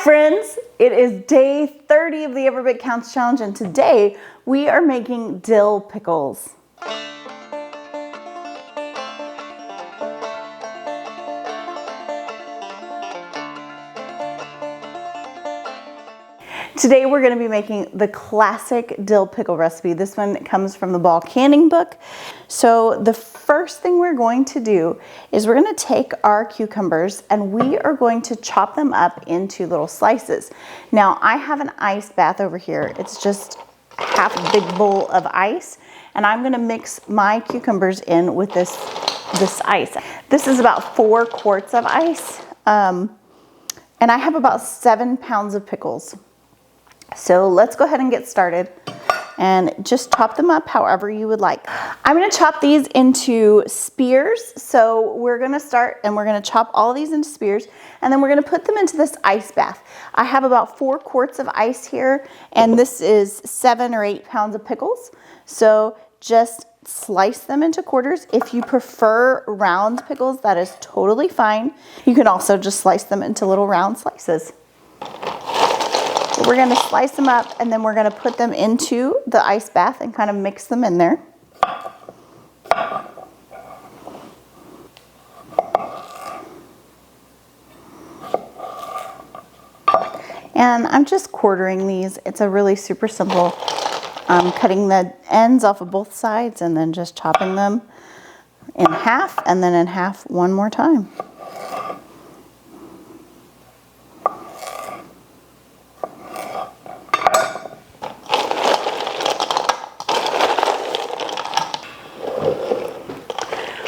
friends, it is day 30 of the Every Bit Counts Challenge, and today we are making dill pickles. Today we're going to be making the classic dill pickle recipe. This one comes from the Ball Canning book. So the first thing we're going to do is we're going to take our cucumbers and we are going to chop them up into little slices. Now I have an ice bath over here. It's just half a big bowl of ice, and I'm going to mix my cucumbers in with this ice. This is about 4 quarts of ice, and I have about 7 pounds of pickles. So let's go ahead and get started and just chop them up however you would like. I'm going to chop these into spears. So we're going to start and we're going to chop all of these into spears, and then we're going to put them into this ice bath. I have about 4 quarts of ice here, and this is 7 or 8 pounds of pickles. So just slice them into quarters. If you prefer round pickles, that is totally fine. You can also just slice them into little round slices. We're going to slice them up, and then we're going to put them into the ice bath and kind of mix them in there. And I'm just quartering these. It's a really super simple, cutting the ends off of both sides and then just chopping them in half and then in half one more time.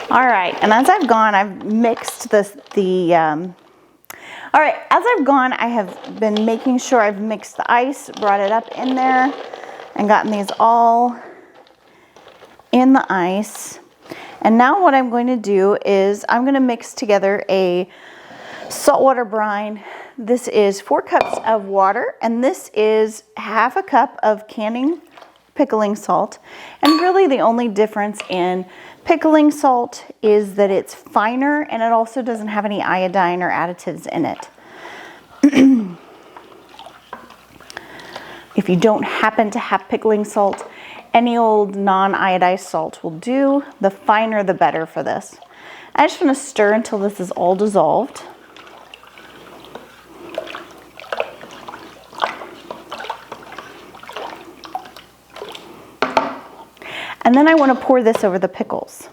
All right, and as I've gone, I've mixed I have been making sure I've mixed the ice, brought it up in there, and gotten these all in the ice. And now what I'm going to do is I'm going to mix together a saltwater brine. This is 4 cups of water, and this is half a cup of pickling salt. And really the only difference in pickling salt is that it's finer, and it also doesn't have any iodine or additives in it. If you don't happen to have pickling salt, any old non-iodized salt will do. The finer the better for this. I just want to stir until this is all dissolved. And then I want to pour this over the pickles.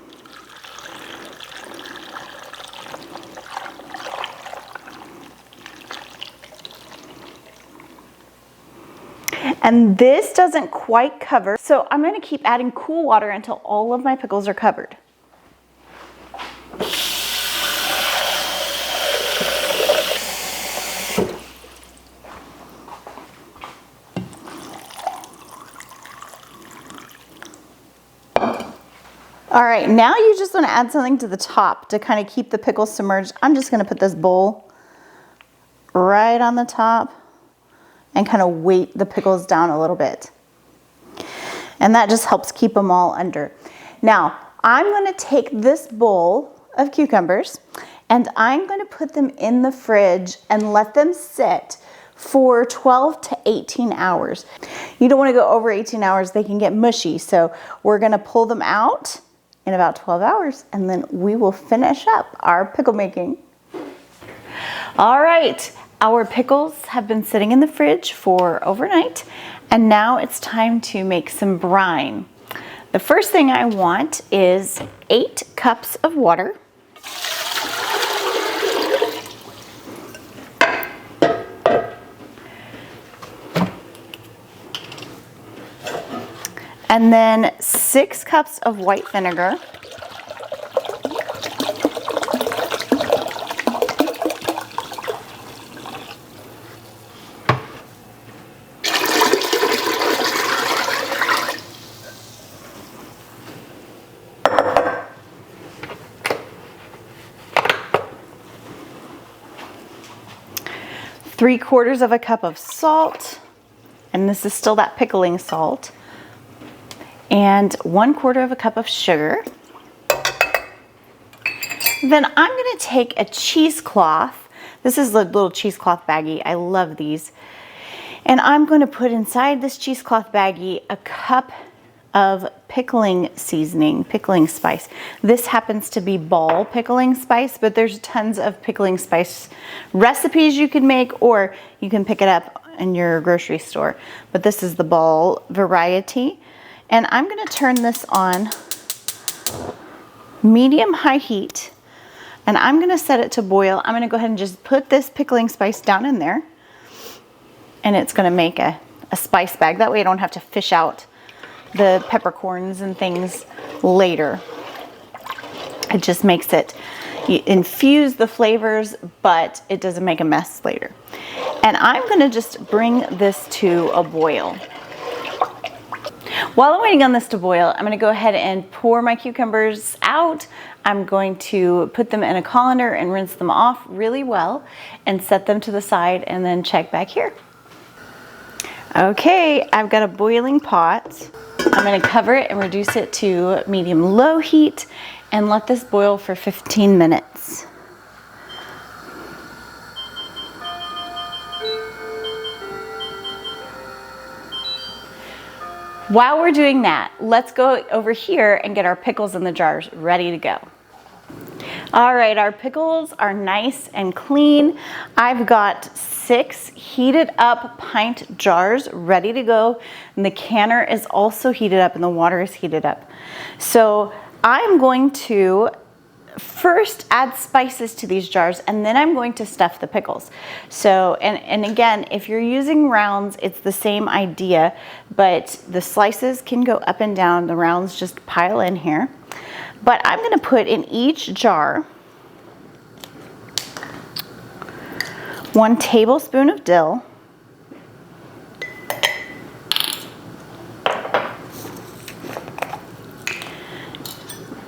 And this doesn't quite cover, so I'm going to keep adding cool water until all of my pickles are covered. All right, now you just want to add something to the top to kind of keep the pickles submerged. I'm just going to put this bowl right on the top and kind of weight the pickles down a little bit. And that just helps keep them all under. Now, I'm going to take this bowl of cucumbers and I'm going to put them in the fridge and let them sit for 12 to 18 hours. You don't want to go over 18 hours, they can get mushy. So we're going to pull them out in about 12 hours, and then we will finish up our pickle making. All right, our pickles have been sitting in the fridge for overnight, and now it's time to make some brine. The first thing I want is 8 cups of water. And then 6 cups of white vinegar. Three-quarters of a cup of salt, and this is still that pickling salt. And 1/4 of a cup of sugar. Then I'm going to take a cheesecloth This is the little cheesecloth baggie. I love these. And I'm going to put inside this cheesecloth baggie a cup of pickling seasoning, pickling spice. This happens to be ball pickling spice, but there's tons of pickling spice recipes you can make, or you can pick it up in your grocery store. But this is the ball variety. And I'm going to turn this on medium-high heat, and I'm going to set it to boil. I'm going to go ahead and just put this pickling spice down in there, and it's going to make a spice bag. That way I don't have to fish out the peppercorns and things later. It just makes it, you infuse the flavors, but it doesn't make a mess later. And I'm going to just bring this to a boil. While I'm waiting on this to boil, I'm going to go ahead and pour my cucumbers out. I'm going to put them in a colander and rinse them off really well and set them to the side and then check back here. Okay, I've got a boiling pot. I'm going to cover it and reduce it to medium-low heat and let this boil for 15 minutes. While we're doing that, let's go over here and get our pickles in the jars ready to go. All right, our pickles are nice and clean. I've got 6 heated up pint jars ready to go. And the canner is also heated up and the water is heated up. So I'm going to first add spices to these jars, and then I'm going to stuff the pickles. So, and again, if you're using rounds, it's the same idea, but the slices can go up and down. The rounds just pile in here. But I'm going to put in each jar 1 tablespoon of dill,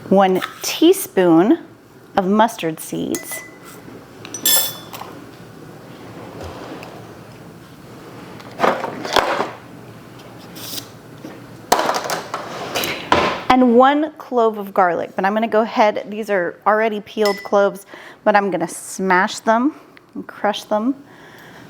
1 teaspoon of mustard seeds, and 1 clove of garlic. But I'm going to go ahead, these are already peeled cloves, but I'm going to smash them and crush them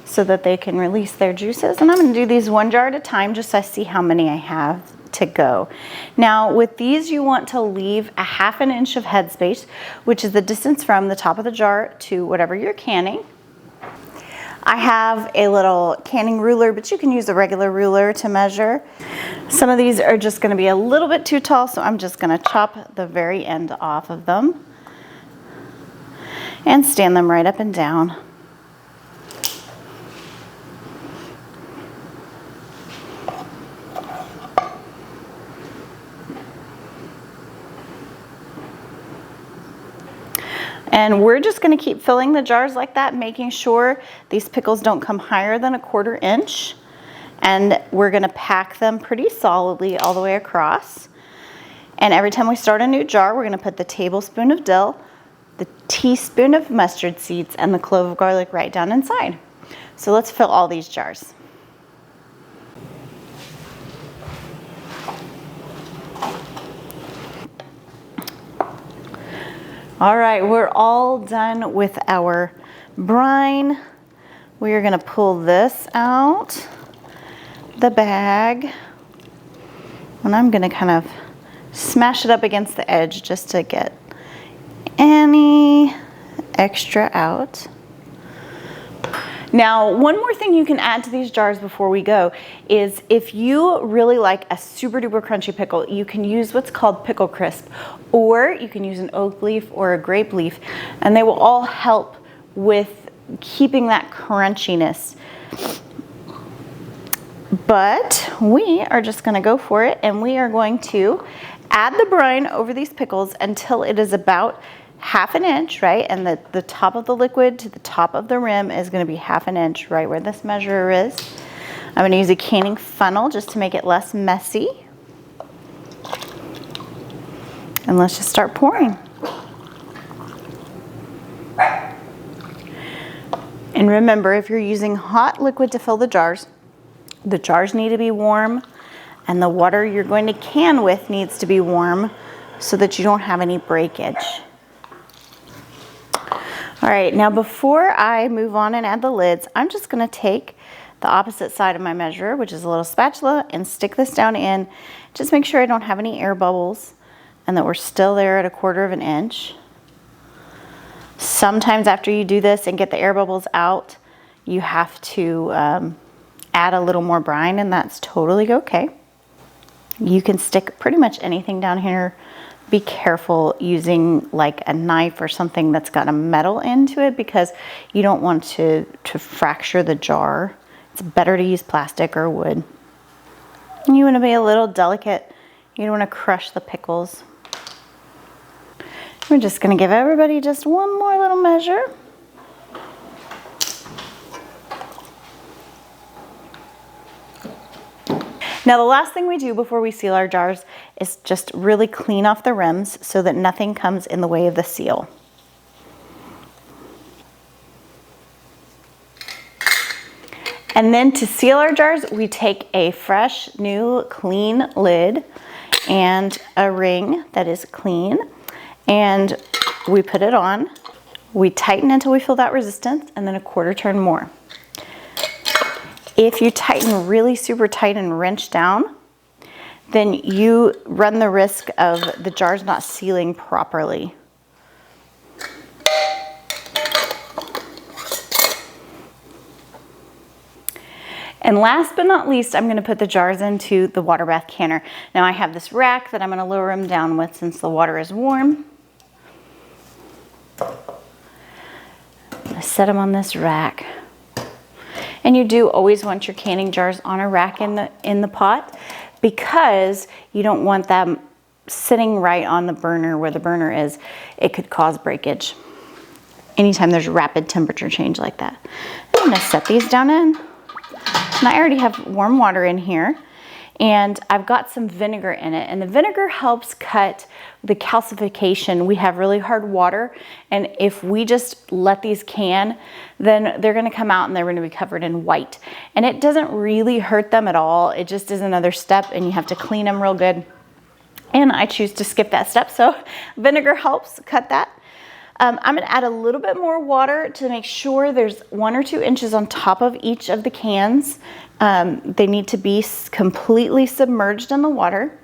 so that they can release their juices. And I'm going to do these 1 jar at a time just so I see how many I have to go. Now with these, you want to leave a 1/2 inch of headspace, which is the distance from the top of the jar to whatever you're canning. I have a little canning ruler, but you can use a regular ruler to measure. Some of these are just going to be a little bit too tall, so I'm just going to chop the very end off of them and stand them right up and down. And we're just going to keep filling the jars like that, making sure these pickles don't come higher than 1/4 inch. And we're going to pack them pretty solidly all the way across. And every time we start a new jar, we're going to put the tablespoon of dill, the teaspoon of mustard seeds, and the clove of garlic right down inside. So let's fill all these jars. All right, we're all done with our brine. We are going to pull this out the bag, and I'm going to kind of smash it up against the edge just to get any extra out. Now, one more thing you can add to these jars before we go is if you really like a super duper crunchy pickle, you can use what's called pickle crisp, or you can use an oak leaf or a grape leaf, and they will all help with keeping that crunchiness. But we are just going to go for it, and we are going to add the brine over these pickles until it is about 1/2 inch, right? And the top of the liquid to the top of the rim is going to be 1/2 inch, right where this measurer is. I'm going to use a canning funnel just to make it less messy. And let's just start pouring. And remember, if you're using hot liquid to fill the jars need to be warm, and the water you're going to can with needs to be warm so that you don't have any breakage. All right, now before I move on and add the lids, I'm just gonna take the opposite side of my measure, which is a little spatula, and stick this down in. Just make sure I don't have any air bubbles and that we're still there at 1/4 of an inch. Sometimes after you do this and get the air bubbles out, you have to add a little more brine, and that's totally okay. You can stick pretty much anything down here. Be careful using like a knife or something that's got a metal into it, because you don't want to fracture the jar. It's better to use plastic or wood. And you want to be a little delicate. You don't want to crush the pickles. We're just going to give everybody just one more little measure. Now the last thing we do before we seal our jars is just really clean off the rims so that nothing comes in the way of the seal. And then to seal our jars, we take a fresh, new, clean lid and a ring that is clean, and we put it on. We tighten until we feel that resistance, and then a 1/4 turn more. If you tighten really super tight and wrench down, then you run the risk of the jars not sealing properly. And last but not least, I'm going to put the jars into the water bath canner. Now I have this rack that I'm going to lower them down with since the water is warm. I set them on this rack. And you do always want your canning jars on a rack in the pot, because you don't want them sitting right on the burner where the burner is. It could cause breakage anytime there's a rapid temperature change like that. I'm gonna set these down in. And I already have warm water in here, and I've got some vinegar in it, and the vinegar helps cut the calcification. We have really hard water, and if we just let these can, then they're gonna come out and they're gonna be covered in white. And it doesn't really hurt them at all. It just is another step, and you have to clean them real good. And I choose to skip that step, so vinegar helps cut that. I'm gonna add a little bit more water to make sure there's 1 or 2 inches on top of each of the cans. They need to be completely submerged in the water.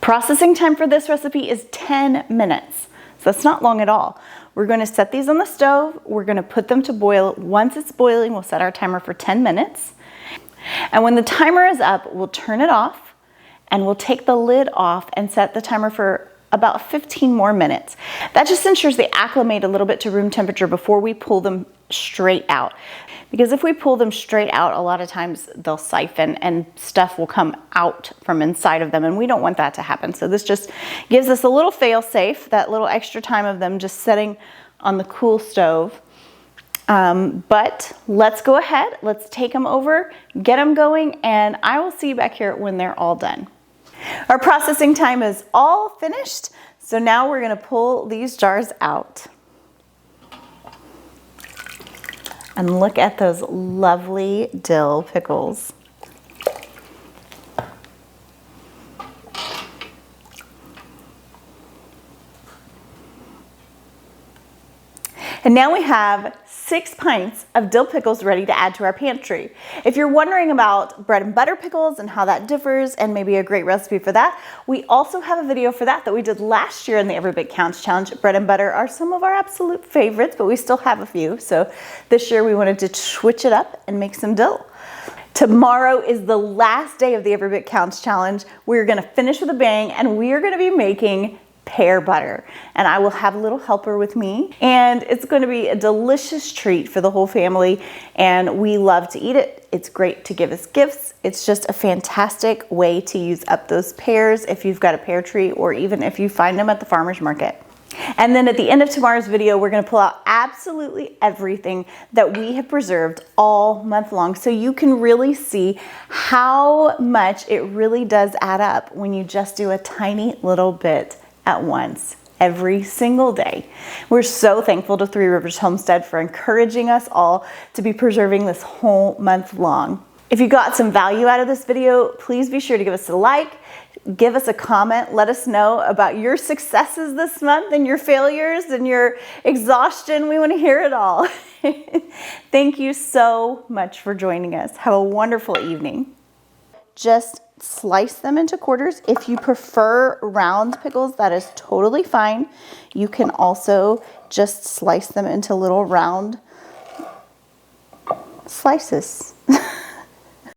Processing time for this recipe is 10 minutes. So that's not long at all. We're gonna set these on the stove. We're gonna put them to boil. Once it's boiling, we'll set our timer for 10 minutes. And when the timer is up, we'll turn it off, and we'll take the lid off and set the timer for about 15 more minutes. That just ensures they acclimate a little bit to room temperature before we pull them straight out. Because if we pull them straight out, a lot of times they'll siphon and stuff will come out from inside of them, and we don't want that to happen. So this just gives us a little fail safe, that little extra time of them just sitting on the cool stove. But let's go ahead, let's take them over, get them going, and I will see you back here when they're all done. Our processing time is all finished, so now we're going to pull these jars out. And look at those lovely dill pickles. And now we have 6 pints of dill pickles ready to add to our pantry. If you're wondering about bread and butter pickles and how that differs and maybe a great recipe for that, we also have a video for that we did last year in the Every Bit Counts Challenge. Bread and butter are some of our absolute favorites, but we still have a few. So this year we wanted to switch it up and make some dill. Tomorrow is the last day of the Every Bit Counts Challenge. We're gonna finish with a bang, and we are gonna be making pear butter, and I will have a little helper with me, and it's going to be a delicious treat for the whole family, and we love to eat it. It's great to give as gifts. It's just a fantastic way to use up those pears if you've got a pear tree, or even if you find them at the farmer's market. And then at the end of tomorrow's video, we're going to pull out absolutely everything that we have preserved all month long, so you can really see how much it really does add up when you just do a tiny little bit at once every single day. We're so thankful to Three Rivers Homestead for encouraging us all to be preserving this whole month long. If you got some value out of this video, please be sure to give us a like, give us a comment. Let us know about your successes this month and your failures and your exhaustion. We want to hear it all. Thank you so much for joining us. Have a wonderful evening. Just slice them into quarters. If you prefer round pickles, that is totally fine. You can also just slice them into little round slices.